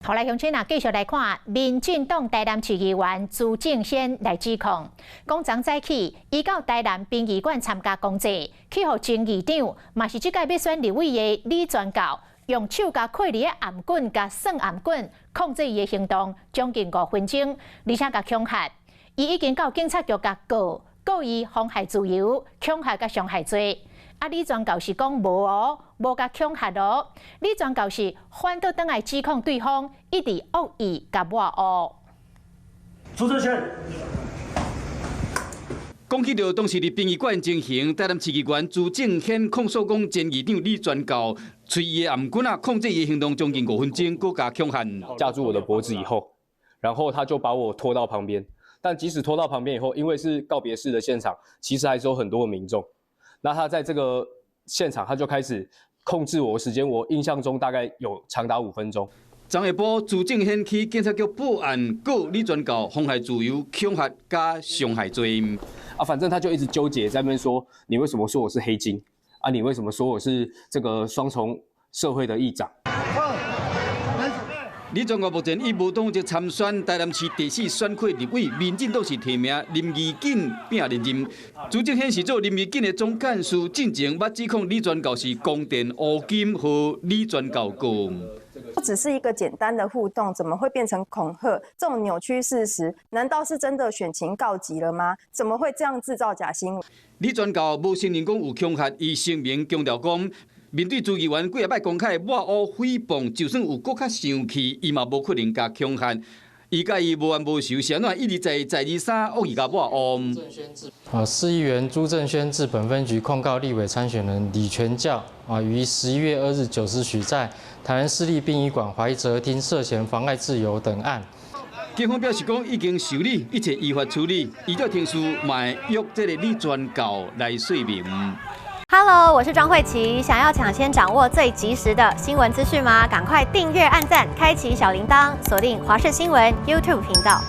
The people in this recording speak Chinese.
后来乡亲继续来看，民进党台南市议员朱正宪来指控，讲昨早起，伊到台南殡仪馆参加公祭，去互前议长，嘛是即届要选立委的李全教，用手甲开离的颔棍甲算颔棍，控制伊的行动将近5分钟，而且甲恐吓。伊已经到警察局甲告伊妨害自由、恐吓甲伤害罪。李全教是讲无哦，无甲恐吓哦。李全教是反倒转来指控对方一直恶意甲抹黑。朱正宪讲起到当时伫殡仪馆进行，台南市议员朱正宪控诉讲前议长李全教吹伊的颔棍控制伊的行动将近5分钟，佮加恐吓。架住我的脖子以后，然后他就把我拖到旁边。但即使拖到旁边以后，因为是告别式的现场，其实还是有很多的民众。那他在这个现场，他就开始控制我的时间，我印象中大概有长达5分钟。昨下晡，朱正宪去警察局报案，告李全教妨害自由、恐吓加伤害罪。反正他就一直纠结在那边说，你为什么说我是黑金？你为什么说我是这个双重社会的议长？李全教目前以无党籍参选台南市第4选区立委，民进党是提名林义景并连任。朱正宪是做林义景的总干事，进前捌指控李全教是公电乌金和李全教告。不只是一个简单的互动，怎么会变成恐吓？这种扭曲事实，难道是真的选情告急了吗？怎么会这样制造假新闻？李全教无承认讲有恐吓，伊声明强调讲。面对朱议员几下摆公开抹黑诽谤，就算有搁较生气，伊嘛无可能甲恐吓。伊甲伊无冤无仇，是安怎一直在23恶意甲抹黑。市议员朱正宪至本分局控告立委参选人李全教于11月2日9时许在台南市立殡仪馆怀哲厅涉嫌妨碍自由等案。警方表示讲已经受理，一切依法处理。依照程序，嘛会约这个李全教来说明。Hello， 我是庄慧琪。想要抢先掌握最及时的新闻资讯吗？赶快订阅、按赞、开启小铃铛，锁定华视新闻 YouTube 频道。